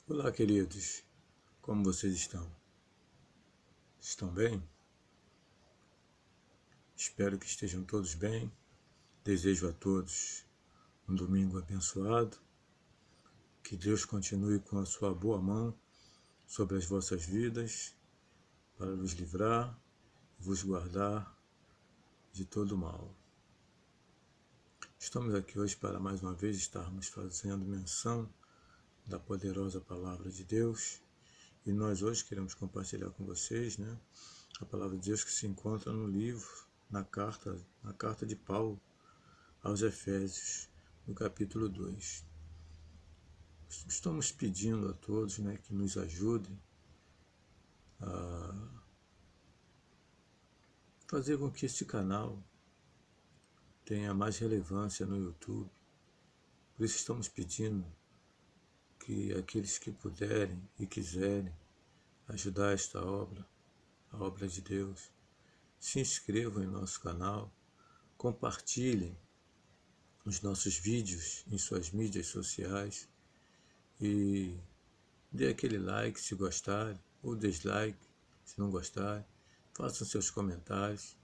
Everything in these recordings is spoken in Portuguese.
Olá, queridos. Como vocês estão? Estão bem? Espero que estejam todos bem. Desejo a todos um domingo abençoado. Que Deus continue com a sua boa mão sobre as vossas vidas para vos livrar e vos guardar de todo mal. Estamos aqui hoje para mais uma vez estarmos fazendo menção da poderosa palavra de Deus. E nós hoje queremos compartilhar com vocês, a palavra de Deus que se encontra no livro, na carta de Paulo aos Efésios, no capítulo 2. Estamos pedindo a todos, que nos ajudem a fazer com que este canal tenha mais relevância no YouTube. Por isso estamos pedindo que aqueles que puderem e quiserem ajudar esta obra, a obra de Deus, se inscrevam em nosso canal, compartilhem os nossos vídeos em suas mídias sociais e dê aquele like se gostar, ou dislike se não gostar. Façam seus comentários,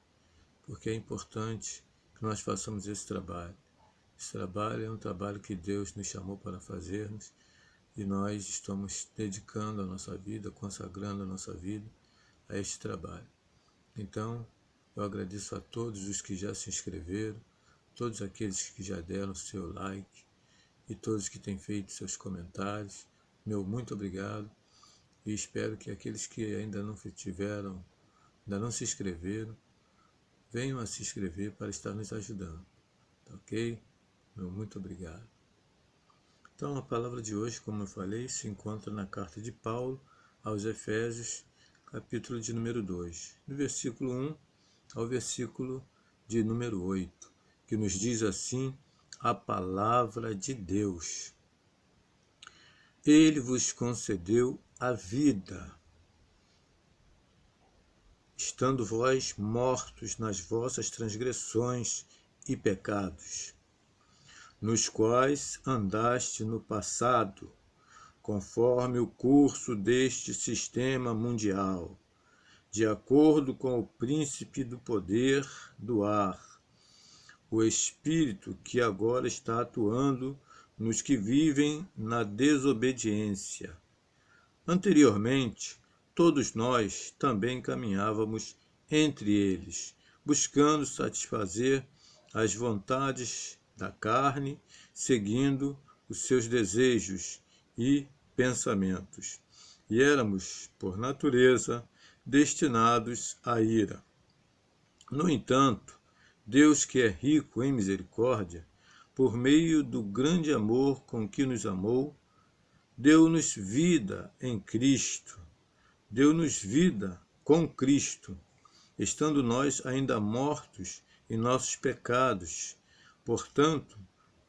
porque é importante que nós façamos esse trabalho. Esse trabalho é um trabalho que Deus nos chamou para fazermos e nós estamos dedicando a nossa vida, consagrando a nossa vida a este trabalho. Então, eu agradeço a todos os que já se inscreveram, todos aqueles que já deram seu like e todos que têm feito seus comentários. Meu muito obrigado e espero que aqueles que ainda não se inscreveram, venham a se inscrever para estar nos ajudando. Tá ok? Meu muito obrigado. Então, a palavra de hoje, como eu falei, se encontra na carta de Paulo aos Efésios, capítulo de número 2, do versículo 1 ao versículo de número 8, que nos diz assim a palavra de Deus. Ele vos concedeu a vida, estando vós mortos nas vossas transgressões e pecados, nos quais andaste no passado, conforme o curso deste sistema mundial, de acordo com o príncipe do poder do ar, o espírito que agora está atuando nos que vivem na desobediência. Anteriormente, todos nós também caminhávamos entre eles, buscando satisfazer as vontades da carne, seguindo os seus desejos e pensamentos. E éramos, por natureza, destinados à ira. No entanto, Deus, que é rico em misericórdia, por meio do grande amor com que nos amou, deu-nos vida em Cristo, deu-nos vida com Cristo, estando nós ainda mortos em nossos pecados. Portanto,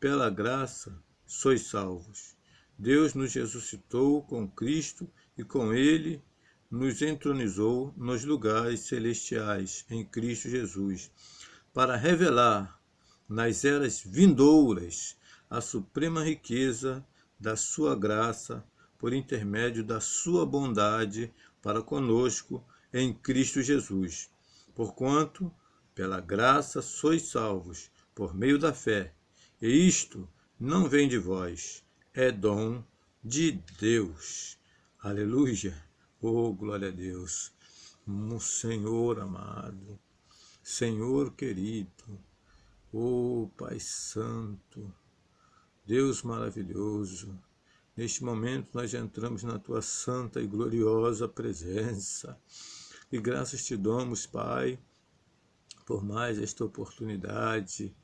pela graça sois salvos. Deus nos ressuscitou com Cristo e com Ele nos entronizou nos lugares celestiais em Cristo Jesus, para revelar nas eras vindouras a suprema riqueza da sua graça por intermédio da sua bondade para conosco em Cristo Jesus. Porquanto, pela graça sois salvos, por meio da fé, e isto não vem de vós, é dom de Deus. Aleluia! Oh, glória a Deus! Senhor amado, Senhor querido, oh Pai Santo, Deus maravilhoso, neste momento nós entramos na Tua santa e gloriosa presença. E graças te damos, Pai, por mais esta oportunidade,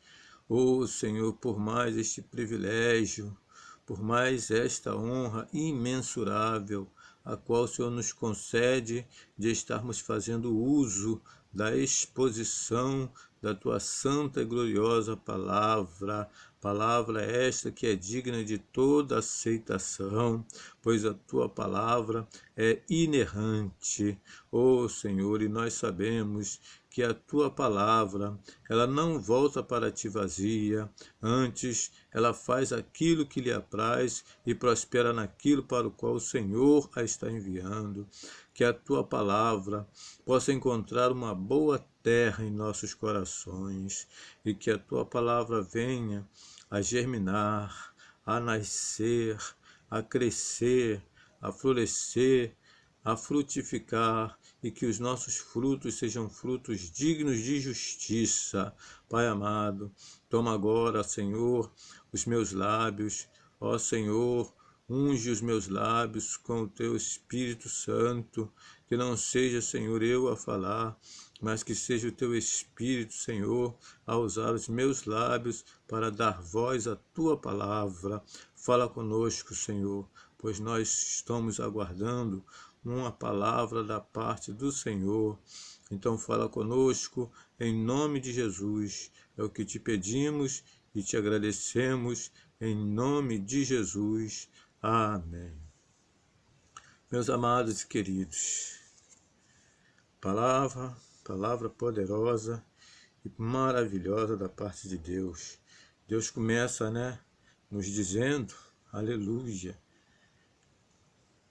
oh Senhor, por mais este privilégio, por mais esta honra imensurável, a qual o Senhor nos concede de estarmos fazendo uso da exposição da Tua santa e gloriosa palavra, palavra esta que é digna de toda aceitação, pois a Tua palavra é inerrante, ó Senhor, e nós sabemos que a tua palavra, ela não volta para ti vazia, antes ela faz aquilo que lhe apraz e prospera naquilo para o qual o Senhor a está enviando. Que a tua palavra possa encontrar uma boa terra em nossos corações e que a tua palavra venha a germinar, a nascer, a crescer, a florescer, a frutificar e que os nossos frutos sejam frutos dignos de justiça. Pai amado, toma agora, Senhor, os meus lábios, ó Senhor, unge os meus lábios com o teu Espírito Santo, que não seja, Senhor, eu a falar, mas que seja o teu Espírito, Senhor, a usar os meus lábios para dar voz à tua palavra. Fala conosco, Senhor, pois nós estamos aguardando uma palavra da parte do Senhor. Então fala conosco, em nome de Jesus. É o que te pedimos e te agradecemos, em nome de Jesus. Amém. Meus amados e queridos, palavra poderosa e maravilhosa da parte de Deus. Deus começa, nos dizendo, aleluia.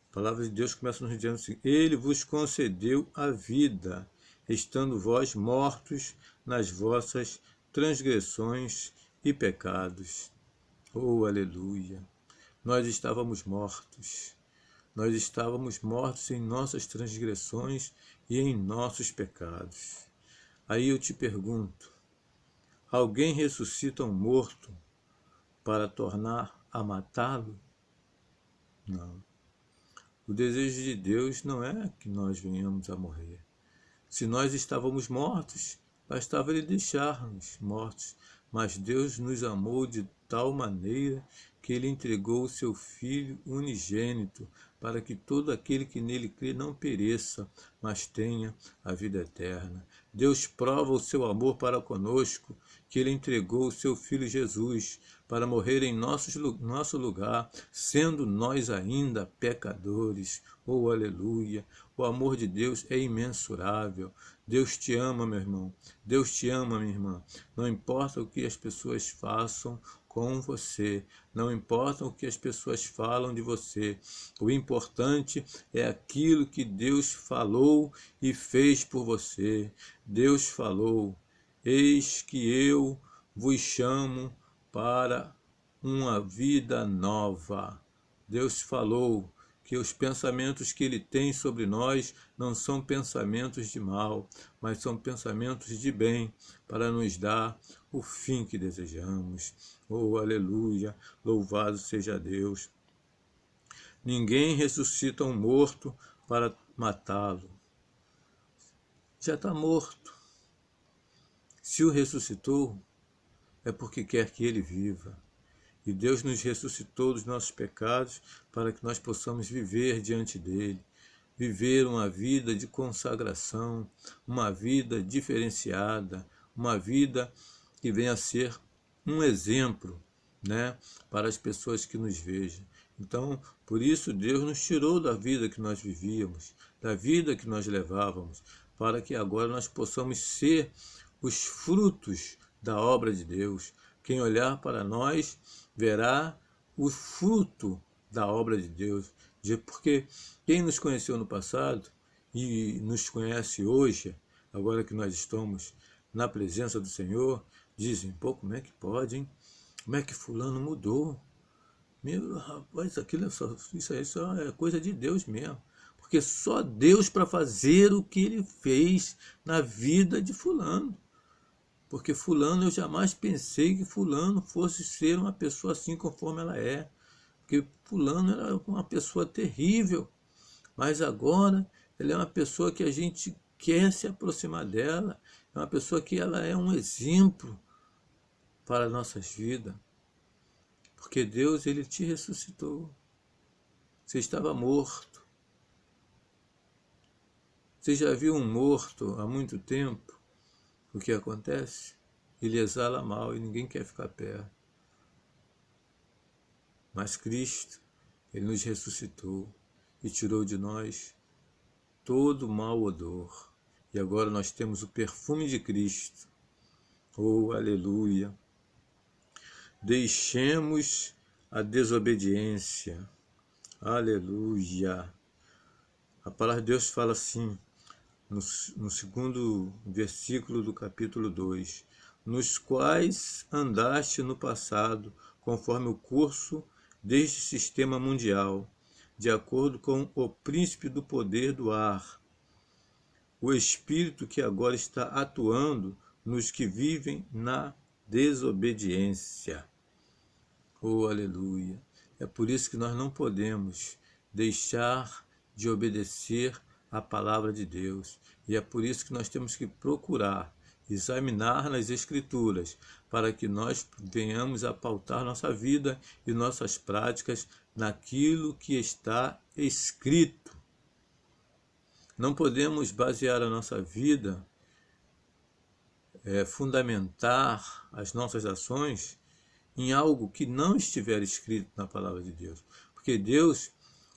A palavra de Deus começa nos dizendo assim: Ele vos concedeu a vida, estando vós mortos nas vossas transgressões e pecados. Oh, aleluia! Nós estávamos mortos. Nós estávamos mortos em nossas transgressões e em nossos pecados. Aí eu te pergunto: alguém ressuscita um morto para tornar a matá-lo? Não. O desejo de Deus não é que nós venhamos a morrer. Se nós estávamos mortos, bastava Ele deixar-nos mortos. Mas Deus nos amou de tal maneira que Ele entregou o seu Filho unigênito para que todo aquele que nele crê não pereça, mas tenha a vida eterna. Deus prova o seu amor para conosco, que Ele entregou o seu Filho Jesus para morrer em nosso lugar, sendo nós ainda pecadores. Oh, aleluia! O amor de Deus é imensurável. Deus te ama, meu irmão. Deus te ama, minha irmã. Não importa o que as pessoas façam com você. Não importa o que as pessoas falam de você. O importante é aquilo que Deus falou e fez por você. Deus falou: eis que eu vos chamo para uma vida nova. Deus falou que os pensamentos que Ele tem sobre nós não são pensamentos de mal, mas são pensamentos de bem, para nos dar o fim que desejamos. Oh, aleluia! Louvado seja Deus! Ninguém ressuscita um morto para matá-lo. Já está morto. Se o ressuscitou, é porque quer que ele viva. E Deus nos ressuscitou dos nossos pecados para que nós possamos viver diante dele, viver uma vida de consagração, uma vida diferenciada, uma vida que venha a ser um exemplo, para as pessoas que nos vejam. Então, por isso Deus nos tirou da vida que nós vivíamos, da vida que nós levávamos, para que agora nós possamos ser os frutos da obra de Deus. Quem olhar para nós verá o fruto da obra de Deus, porque quem nos conheceu no passado e nos conhece hoje, agora que nós estamos na presença do Senhor, dizem: pô, como é que pode, hein? Como é que fulano mudou? Meu rapaz, isso aí só é coisa de Deus mesmo. Porque só Deus para fazer o que ele fez na vida de fulano. Porque fulano, eu jamais pensei que fulano fosse ser uma pessoa assim conforme ela é. Porque fulano era uma pessoa terrível. Mas agora ele é uma pessoa que a gente quer se aproximar dela. É uma pessoa que ela é um exemplo para as nossas vidas. Porque Deus, ele te ressuscitou. Você estava morto. Você já viu um morto há muito tempo? O que acontece? Ele exala mal e ninguém quer ficar perto. Mas Cristo, ele nos ressuscitou e tirou de nós todo o mau odor. e agora nós temos o perfume de Cristo. Oh, aleluia! Deixemos a desobediência. Aleluia! A palavra de Deus fala assim, no segundo versículo do capítulo 2, nos quais andaste no passado, conforme o curso deste sistema mundial, de acordo com o príncipe do poder do ar, o espírito que agora está atuando nos que vivem na desobediência. Oh, aleluia! É por isso que nós não podemos deixar de obedecer a palavra de Deus. E é por isso que nós temos que procurar, examinar nas Escrituras, para que nós venhamos a pautar nossa vida e nossas práticas naquilo que está escrito. Não podemos basear a nossa vida, fundamentar as nossas ações em algo que não estiver escrito na palavra de Deus. Porque Deus,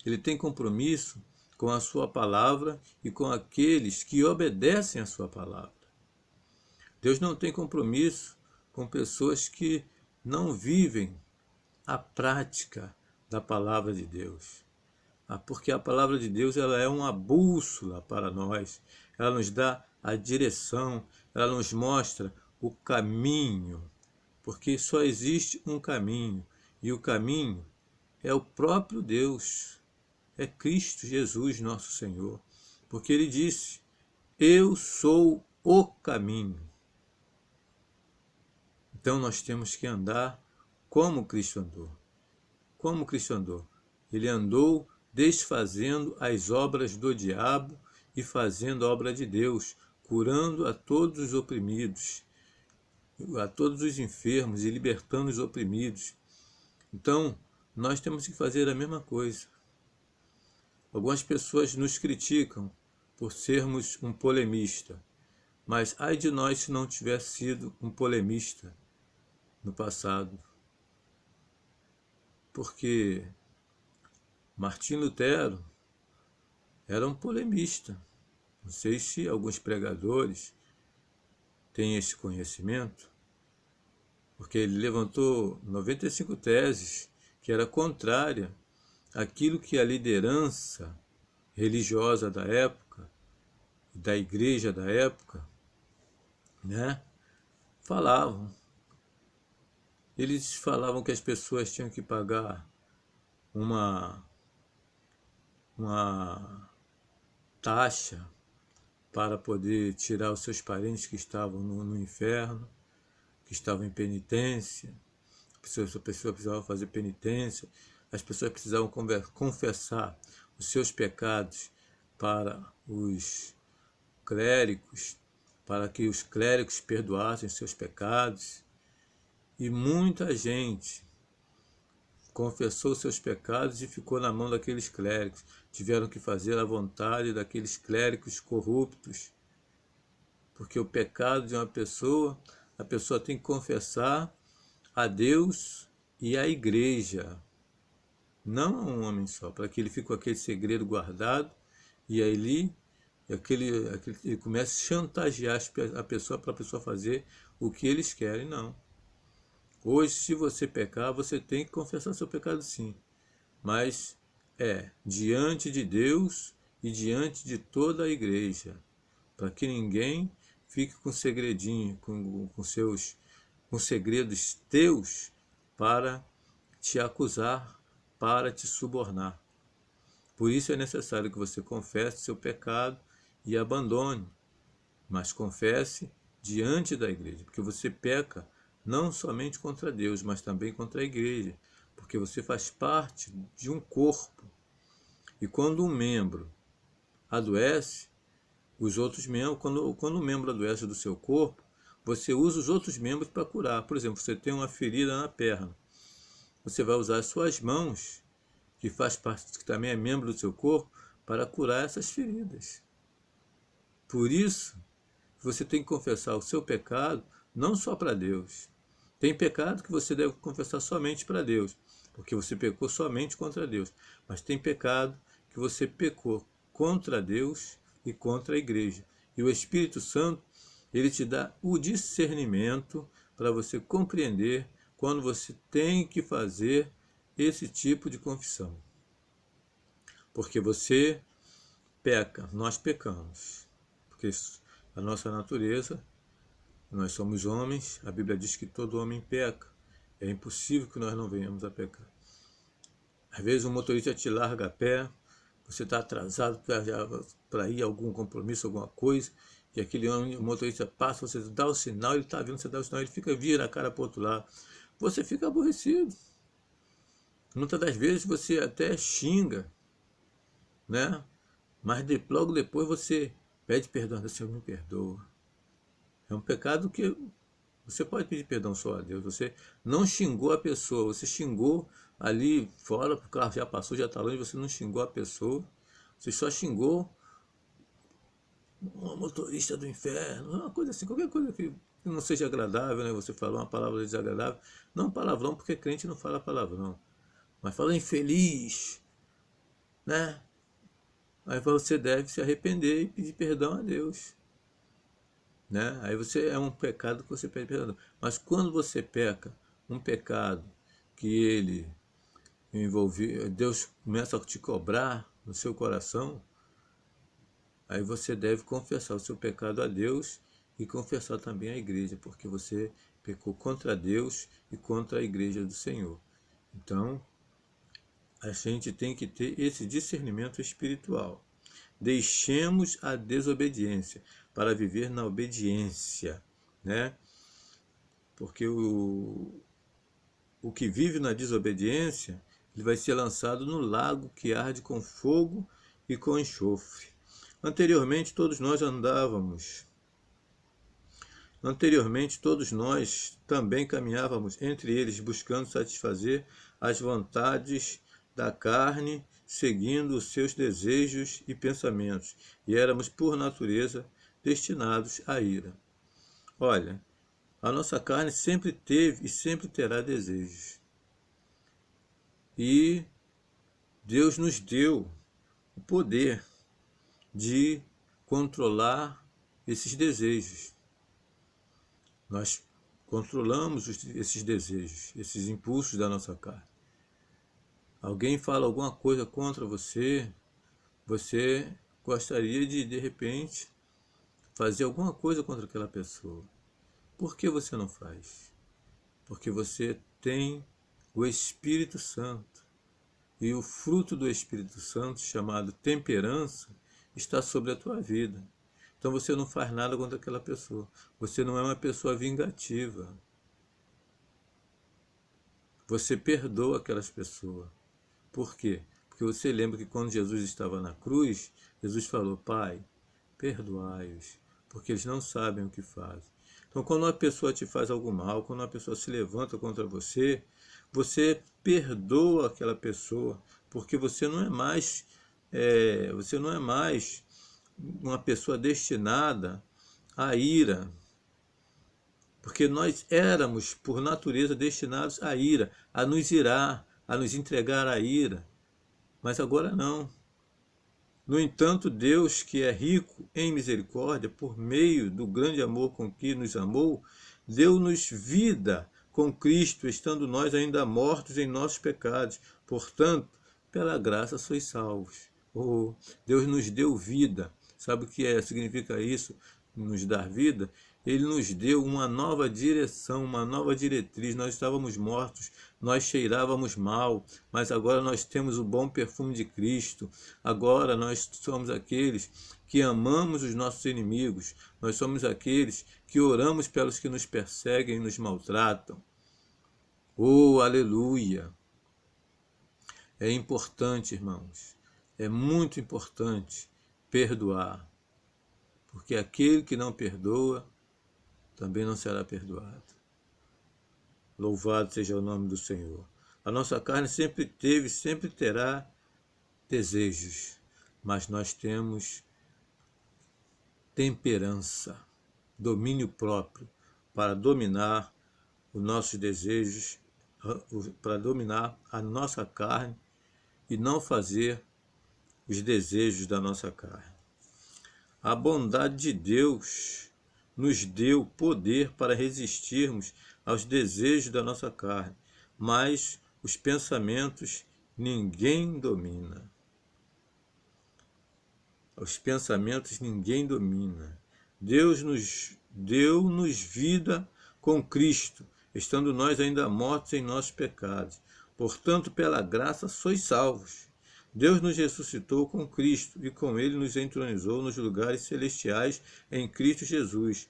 ele tem compromisso com a sua palavra e com aqueles que obedecem a sua palavra. Deus não tem compromisso com pessoas que não vivem a prática da palavra de Deus. Porque a palavra de Deus, ela é uma bússola para nós. Ela nos dá a direção, ela nos mostra o caminho. Porque só existe um caminho, e o caminho é o próprio Deus, é Cristo Jesus, nosso Senhor. Porque ele disse, eu sou o caminho. Então nós temos que andar como Cristo andou. Como Cristo andou? Ele andou desfazendo as obras do diabo e fazendo a obra de Deus, curando a todos os oprimidos, a todos os enfermos e libertando os oprimidos. Então, nós temos que fazer a mesma coisa. Algumas pessoas nos criticam por sermos um polemista, mas ai de nós se não tivesse sido um polemista no passado. Porque Martim Lutero era um polemista. Não sei se alguns pregadores têm esse conhecimento, porque ele levantou 95 teses que era contrária àquilo que a liderança religiosa da época, da igreja da época, falavam. Eles falavam que as pessoas tinham que pagar uma taxa para poder tirar os seus parentes que estavam no inferno, que estavam em penitência. A pessoa precisava fazer penitência, as pessoas precisavam confessar os seus pecados para os clérigos, para que os clérigos perdoassem seus pecados. E muita gente confessou seus pecados e ficou na mão daqueles clérigos. Tiveram que fazer a vontade daqueles clérigos corruptos. Porque o pecado de uma pessoa, a pessoa tem que confessar a Deus e à igreja, não a um homem só, para que ele fique com aquele segredo guardado e aí ele começa a chantagear a pessoa para a pessoa fazer o que eles querem. Não. Hoje, se você pecar, você tem que confessar seu pecado, sim. Mas diante de Deus e diante de toda a igreja, para que ninguém fique com segredinho, com segredos teus para te acusar, para te subornar. Por isso é necessário que você confesse seu pecado e abandone, mas confesse diante da igreja, porque você peca não somente contra Deus, mas também contra a igreja, porque você faz parte de um corpo. E quando um membro adoece, os outros membros, quando um membro adoece do seu corpo, você usa os outros membros para curar. Por exemplo, você tem uma ferida na perna, você vai usar as suas mãos, que também é membro do seu corpo, para curar essas feridas. Por isso, você tem que confessar o seu pecado, não só para Deus. Tem pecado que você deve confessar somente para Deus, porque você pecou somente contra Deus. Mas tem pecado que você pecou contra Deus e contra a igreja. E o Espírito Santo, ele te dá o discernimento para você compreender quando você tem que fazer esse tipo de confissão. Porque você peca, nós pecamos. Porque a nossa natureza, nós somos homens, a Bíblia diz que todo homem peca. É impossível que nós não venhamos a pecar. Às vezes um motorista te larga a pé, você está atrasado para ir a algum compromisso, alguma coisa, e aquele motorista passa, você dá o sinal, ele está vendo, você dá o sinal, ele vira a cara para o outro lado. Você fica aborrecido. Muitas das vezes você até xinga, né? Mas logo depois você pede perdão, Senhor, me perdoa. É um pecado que você pode pedir perdão só a Deus. Você não xingou a pessoa, você xingou ali fora, o carro já passou, já está longe, você não xingou a pessoa. Você só xingou uma motorista do inferno, uma coisa assim, qualquer coisa que não seja agradável, né? Você falou uma palavra desagradável, não palavrão, porque crente não fala palavrão, mas fala infeliz, né? Aí você deve se arrepender e pedir perdão a Deus, né? Aí você é um pecado que você pede perdão. Mas quando você peca, um pecado que ele envolve, Deus começa a te cobrar no seu coração, aí você deve confessar o seu pecado a Deus e confessar também à igreja, porque você pecou contra Deus e contra a igreja do Senhor. Então, a gente tem que ter esse discernimento espiritual. Deixemos a desobediência para viver na obediência, né? Porque o que vive na desobediência, ele vai ser lançado no lago que arde com fogo e com enxofre. Anteriormente todos nós também caminhávamos entre eles, buscando satisfazer as vontades da carne, seguindo os seus desejos e pensamentos, e éramos, por natureza, destinados à ira. Olha, a nossa carne sempre teve e sempre terá desejos. E Deus nos deu o poder de controlar esses desejos. Nós controlamos esses desejos, esses impulsos da nossa carne. Alguém fala alguma coisa contra você, você gostaria de repente, fazer alguma coisa contra aquela pessoa. Por que você não faz? Porque você tem o Espírito Santo. E o fruto do Espírito Santo, chamado temperança, está sobre a tua vida. Então você não faz nada contra aquela pessoa. Você não é uma pessoa vingativa. Você perdoa aquelas pessoas. Por quê? Porque você lembra que quando Jesus estava na cruz, Jesus falou, Pai, perdoai-os, porque eles não sabem o que fazem. Então, quando uma pessoa te faz algo mal, quando uma pessoa se levanta contra você, você perdoa aquela pessoa, porque você não é mais uma pessoa destinada à ira, porque nós éramos, por natureza, destinados à ira, a nos irar, a nos entregar à ira, mas agora não. No entanto, Deus, que é rico em misericórdia, por meio do grande amor com que nos amou, deu-nos vida com Cristo, estando nós ainda mortos em nossos pecados. Portanto, pela graça sois salvos. Oh, Deus nos deu vida. Sabe o que significa isso? Nos dar vida? Ele nos deu uma nova direção, uma nova diretriz. Nós estávamos mortos, nós cheirávamos mal, mas agora nós temos o bom perfume de Cristo. Agora nós somos aqueles que amamos os nossos inimigos. Nós somos aqueles que oramos pelos que nos perseguem e nos maltratam. Oh, aleluia! É importante, irmãos, é muito importante perdoar, porque aquele que não perdoa também não será perdoado. Louvado seja o nome do Senhor. A nossa carne sempre teve, sempre terá desejos, mas nós temos temperança, domínio próprio para dominar os nossos desejos, para dominar a nossa carne e não fazer os desejos da nossa carne. A bondade de Deus nos deu poder para resistirmos aos desejos da nossa carne, mas os pensamentos ninguém domina. Os pensamentos ninguém domina. Deus nos deu-nos vida com Cristo, estando nós ainda mortos em nossos pecados. Portanto, pela graça sois salvos. Deus nos ressuscitou com Cristo e com ele nos entronizou nos lugares celestiais em Cristo Jesus,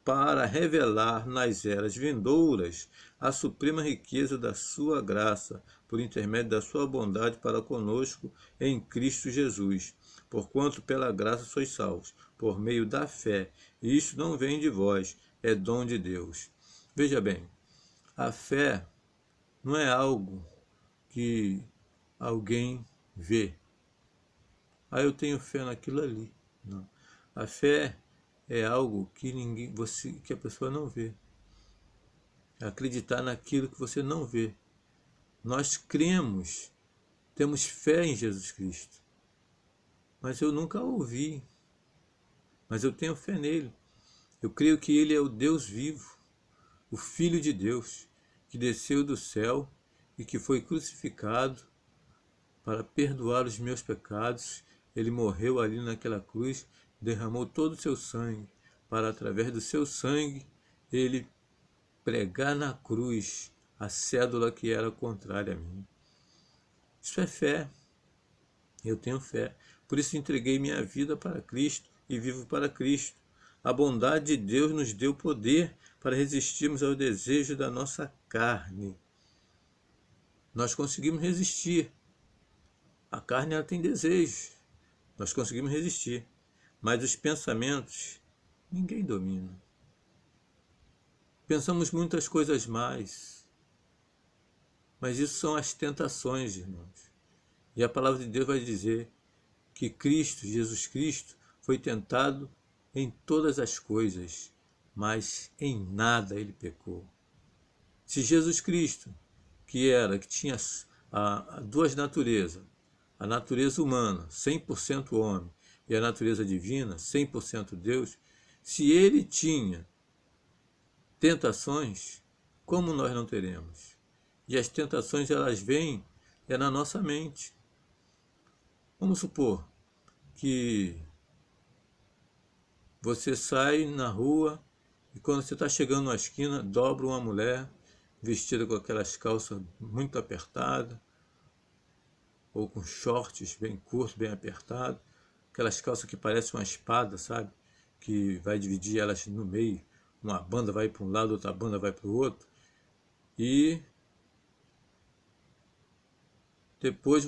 para revelar nas eras vindouras a suprema riqueza da sua graça, por intermédio da sua bondade para conosco em Cristo Jesus. Porquanto pela graça sois salvos, por meio da fé, e isso não vem de vós, é dom de Deus. Veja bem, a fé não é algo que alguém vê. Ah, eu tenho fé naquilo ali. Não. A fé é algo que que a pessoa não vê. É acreditar naquilo que você não vê. Nós cremos, temos fé em Jesus Cristo. Mas eu nunca ouvi. Mas eu tenho fé nele. Eu creio que ele é o Deus vivo, o Filho de Deus, que desceu do céu e que foi crucificado para perdoar os meus pecados. Ele morreu ali naquela cruz, derramou todo o seu sangue, para através do seu sangue, ele pregar na cruz a cédula que era contrária a mim. Isso é fé. Eu tenho fé. Por isso entreguei minha vida para Cristo e vivo para Cristo. A bondade de Deus nos deu poder para resistirmos ao desejo da nossa carne. Nós conseguimos resistir. A carne ela tem desejos. Nós conseguimos resistir. Mas os pensamentos, ninguém domina. Pensamos muitas coisas mais. Mas isso são as tentações, irmãos. E a palavra de Deus vai dizer que Cristo, Jesus Cristo, foi tentado em todas as coisas, mas em nada ele pecou. Se Jesus Cristo, que tinha duas naturezas, a natureza humana, 100% homem, e a natureza divina, 100% Deus, se ele tinha tentações, como nós não teremos? E as tentações, elas vêm na nossa mente. Vamos supor que você sai na rua e quando você está chegando na esquina, dobra uma mulher vestida com aquelas calças muito apertadas, ou com shorts bem curtos, bem apertados, aquelas calças que parecem uma espada, sabe? Que vai dividir elas no meio, uma banda vai para um lado, outra banda vai para o outro, e depois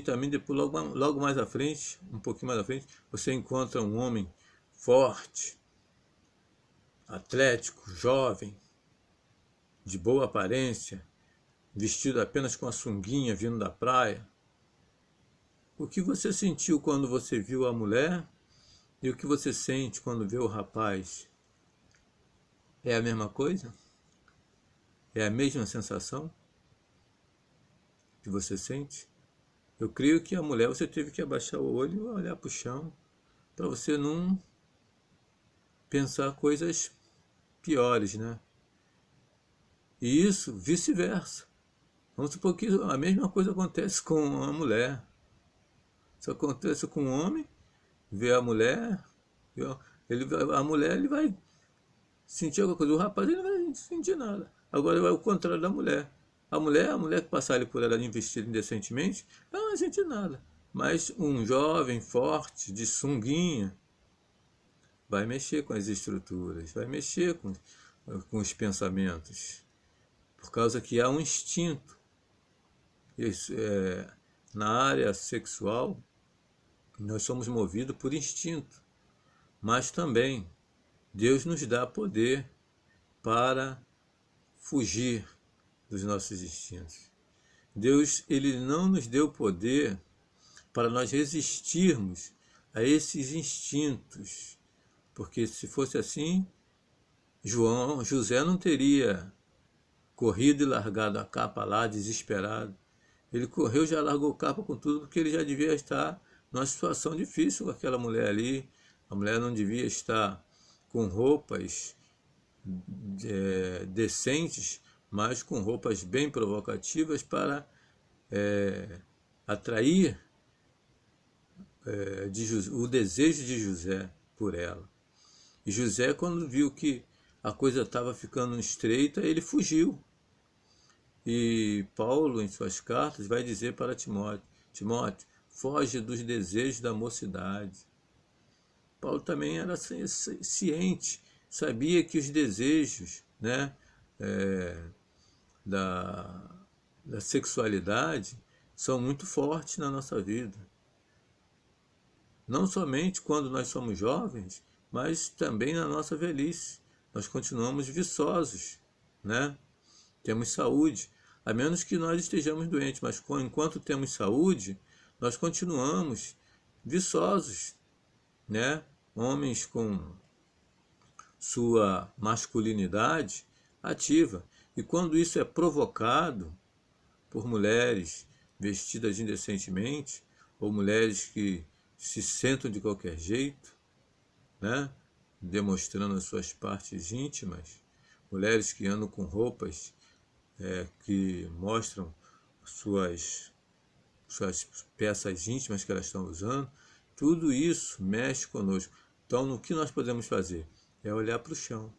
também depois logo mais à frente, um pouquinho mais à frente, você encontra um homem forte, atlético, jovem, de boa aparência, vestido apenas com a sunguinha vindo da praia. O que você sentiu quando você viu a mulher e o que você sente quando vê o rapaz? É a mesma coisa? É a mesma sensação que você sente? Eu creio que a mulher você teve que abaixar o olho e olhar para o chão para você não pensar coisas piores, né? E isso vice-versa. Vamos supor que a mesma coisa acontece com a mulher. Isso acontece com o homem, vê a mulher, a mulher ele vai sentir alguma coisa, o rapaz ele não vai sentir nada. Agora vai o contrário da mulher. A mulher que passar ali por ela investida indecentemente, ela não vai sentir nada. Mas um jovem forte, de sunguinha, vai mexer com as estruturas, vai mexer com os pensamentos. Por causa que há um instinto. Isso, na área sexual, nós somos movidos por instinto. Mas também, Deus nos dá poder para fugir dos nossos instintos. Deus, ele não nos deu poder para nós resistirmos a esses instintos. Porque se fosse assim, José não teria corrido e largado a capa lá, desesperado. Ele correu, já largou a capa com tudo, porque ele já devia estar numa situação difícil com aquela mulher ali, A mulher não devia estar com roupas decentes, mas com roupas bem provocativas para atrair o desejo de José por ela. E José, quando viu que a coisa estava ficando estreita, ele fugiu. E Paulo, em suas cartas, vai dizer para Timóteo: Timóteo, foge dos desejos da mocidade. Paulo também era ciente, sabia que os desejos, né, da sexualidade são muito fortes na nossa vida. Não somente quando nós somos jovens, mas também na nossa velhice. Nós continuamos viçosos, né? Temos saúde, a menos que nós estejamos doentes, mas enquanto temos saúde, nós continuamos viçosos, né? Homens com sua masculinidade ativa. E quando isso é provocado por mulheres vestidas indecentemente, ou mulheres que se sentam de qualquer jeito, né? Demonstrando as suas partes íntimas, mulheres que andam com roupas que mostram suas peças íntimas que elas estão usando, tudo isso mexe conosco. Então, o que nós podemos fazer? É olhar para o chão.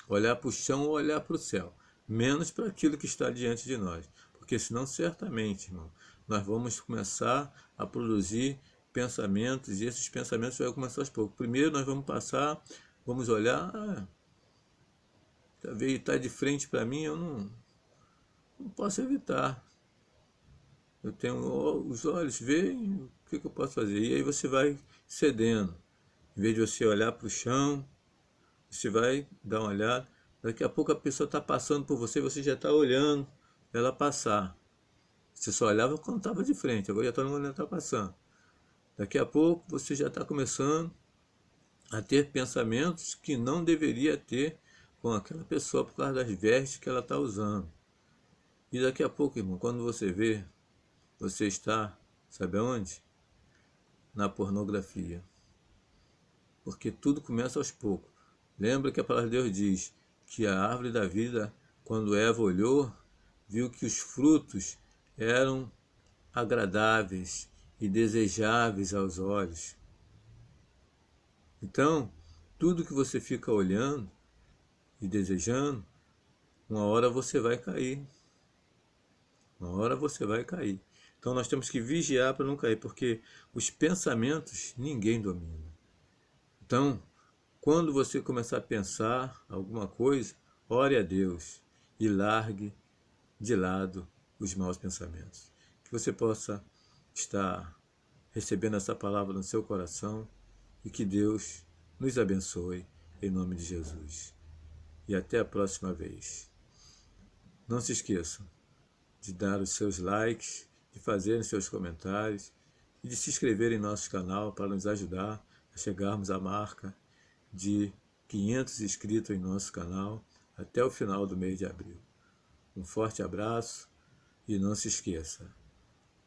Olhar para o chão ou olhar para o céu. Menos para aquilo que está diante de nós. Porque senão, certamente, irmão, nós vamos começar a produzir pensamentos, e esses pensamentos vão começar aos poucos. Primeiro nós vamos olhar, está de frente para mim, eu não posso evitar. Eu tenho os olhos, veem, o que eu posso fazer? E aí você vai cedendo. Em vez de você olhar para o chão, você vai dar uma olhada. Daqui a pouco a pessoa está passando por você, você já está olhando ela passar. Você só olhava quando estava de frente, agora já está olhando ela está passando. Daqui a pouco você já está começando a ter pensamentos que não deveria ter com aquela pessoa por causa das vestes que ela está usando. E daqui a pouco, irmão, quando você vê, você está, sabe aonde? Na pornografia. Porque tudo começa aos poucos. Lembra que a palavra de Deus diz que a árvore da vida, quando Eva olhou, viu que os frutos eram agradáveis e desejáveis aos olhos. Então, tudo que você fica olhando e desejando, uma hora você vai cair. Uma hora você vai cair. Então nós temos que vigiar para não cair, porque os pensamentos ninguém domina. Então, quando você começar a pensar alguma coisa, ore a Deus e largue de lado os maus pensamentos. Que você possa estar recebendo essa palavra no seu coração e que Deus nos abençoe em nome de Jesus. E até a próxima vez. Não se esqueçam de dar os seus likes, de fazerem seus comentários e de se inscrever em nosso canal para nos ajudar a chegarmos à marca de 500 inscritos em nosso canal até o final do mês de abril. Um forte abraço e não se esqueça,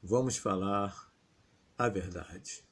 vamos falar a verdade.